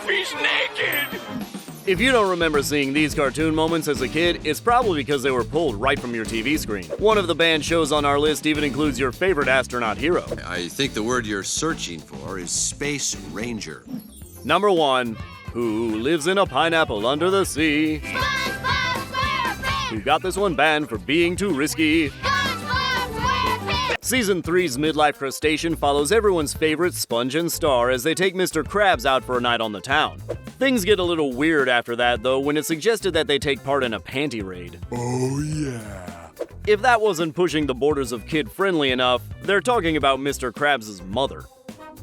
if he's naked? If you don't remember seeing these cartoon moments as a kid, it's probably because they were pulled right from your TV screen. One of the banned shows on our list even includes your favorite astronaut hero. I think the word you're searching for is Space Ranger. Number 1. Who lives in a pineapple under the sea? Spongebob Squarepants! Who got this one banned for being too risky? Spongebob Squarepants! Season 3's midlife crustacean follows everyone's favorite Sponge and Star as they take Mr. Krabs out for a night on the town. Things get a little weird after that, though, when it's suggested that they take part in a panty raid. Oh yeah. If that wasn't pushing the borders of kid-friendly enough, they're talking about Mr. Krabs' mother.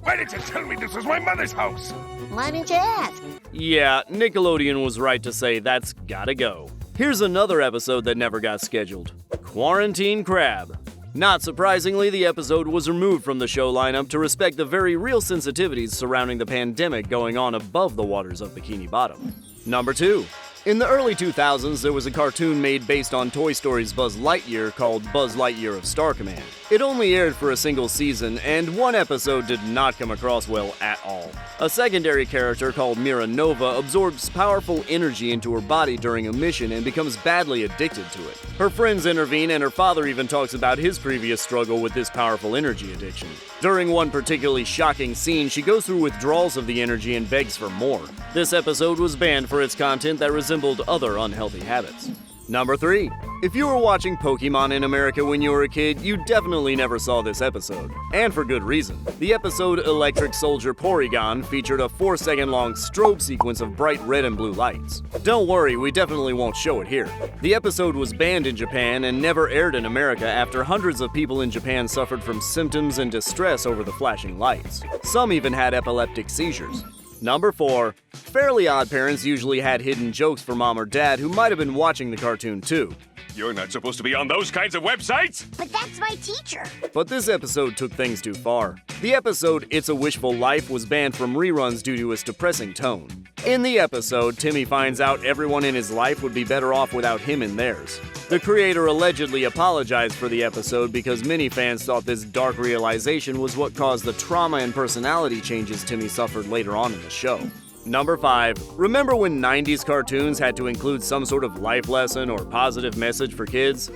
Why didn't you tell me this was my mother's house? Why didn't you ask? Yeah, Nickelodeon was right to say that's gotta go. Here's another episode that never got scheduled. Quarantine Crab. Not surprisingly, the episode was removed from the show lineup to respect the very real sensitivities surrounding the pandemic going on above the waters of Bikini Bottom. Number 2. In the early 2000s, there was a cartoon made based on Toy Story's Buzz Lightyear called Buzz Lightyear of Star Command. It only aired for a single season, and one episode did not come across well at all. A secondary character called Mira Nova absorbs powerful energy into her body during a mission and becomes badly addicted to it. Her friends intervene, and her father even talks about his previous struggle with this powerful energy addiction. During one particularly shocking scene, she goes through withdrawals of the energy and begs for more. This episode was banned for its content that resembled other unhealthy habits. Number 3. If you were watching Pokémon in America when you were a kid, you definitely never saw this episode. And for good reason. The episode Electric Soldier Porygon featured a 4-second long strobe sequence of bright red and blue lights. Don't worry, we definitely won't show it here. The episode was banned in Japan and never aired in America after hundreds of people in Japan suffered from symptoms and distress over the flashing lights. Some even had epileptic seizures. Number 4. Fairly Odd Parents usually had hidden jokes for mom or dad who might have been watching the cartoon too. You're not supposed to be on those kinds of websites! But that's my teacher. But this episode took things too far. The episode It's a Wishful Life was banned from reruns due to its depressing tone. In the episode, Timmy finds out everyone in his life would be better off without him in theirs. The creator allegedly apologized for the episode because many fans thought this dark realization was what caused the trauma and personality changes Timmy suffered later on in the show. Number 5. Remember when 90s cartoons had to include some sort of life lesson or positive message for kids?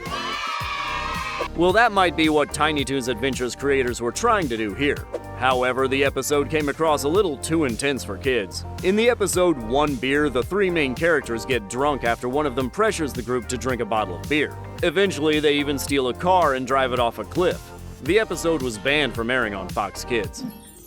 Well, that might be what Tiny Toons Adventures creators were trying to do here. However, the episode came across a little too intense for kids. In the episode One Beer, the 3 main characters get drunk after one of them pressures the group to drink a bottle of beer. Eventually, they even steal a car and drive it off a cliff. The episode was banned from airing on Fox Kids.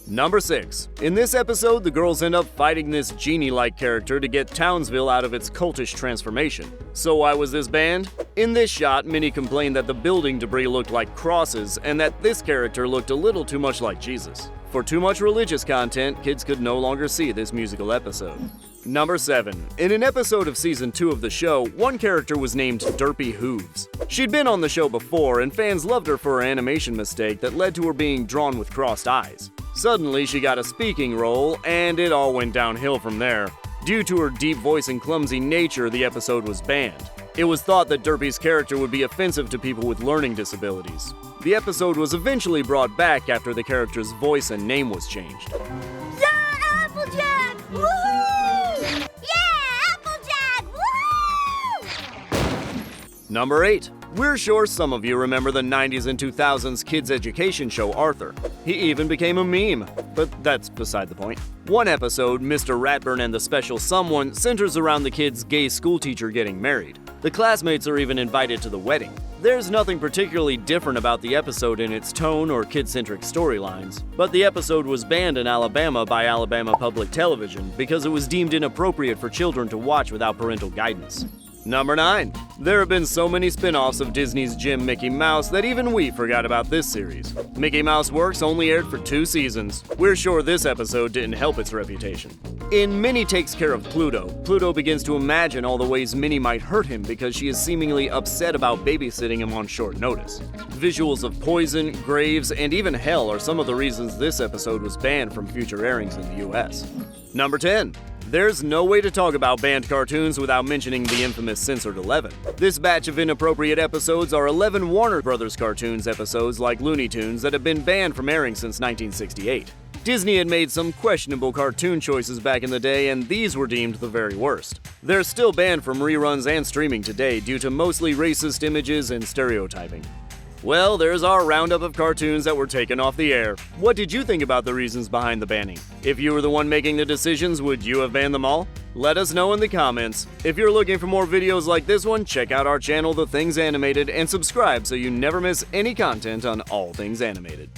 Number 6. In this episode, the girls end up fighting this genie-like character to get Townsville out of its cultish transformation. So why was this banned? In this shot, many complained that the building debris looked like crosses and that this character looked a little too much like Jesus. For too much religious content, kids could no longer see this musical episode. Number 7. In an episode of Season 2 of the show, one character was named Derpy Hooves. She'd been on the show before, and fans loved her for her animation mistake that led to her being drawn with crossed eyes. Suddenly, she got a speaking role, and it all went downhill from there. Due to her deep voice and clumsy nature, the episode was banned. It was thought that Derpy's character would be offensive to people with learning disabilities. The episode was eventually brought back after the character's voice and name was changed. Yeah, Applejack! Woohoo! Yeah, Applejack! Woohoo! Number 8. We're sure some of you remember the 90s and 2000s kids education show Arthur. He even became a meme, but that's beside the point. One episode, Mr. Ratburn and the Special Someone, centers around the kid's gay schoolteacher getting married. The classmates are even invited to the wedding. There's nothing particularly different about the episode in its tone or kid-centric storylines, but the episode was banned in Alabama by Alabama Public Television because it was deemed inappropriate for children to watch without parental guidance. Number 9. There have been so many spin-offs of Disney's Jim Mickey Mouse that even we forgot about this series. Mickey Mouse Works only aired for 2 seasons. We're sure this episode didn't help its reputation. In Minnie Takes Care of Pluto, Pluto begins to imagine all the ways Minnie might hurt him because she is seemingly upset about babysitting him on short notice. Visuals of poison, graves, and even hell are some of the reasons this episode was banned from future airings in the US. Number 10. There's no way to talk about banned cartoons without mentioning the infamous Censored 11. This batch of inappropriate episodes are 11 Warner Brothers cartoons episodes like Looney Tunes that have been banned from airing since 1968. Disney had made some questionable cartoon choices back in the day, and these were deemed the very worst. They're still banned from reruns and streaming today due to mostly racist images and stereotyping. Well, there's our roundup of cartoons that were taken off the air. What did you think about the reasons behind the banning? If you were the one making the decisions, would you have banned them all? Let us know in the comments. If you're looking for more videos like this one, check out our channel, The Things Animated, and subscribe so you never miss any content on all things animated.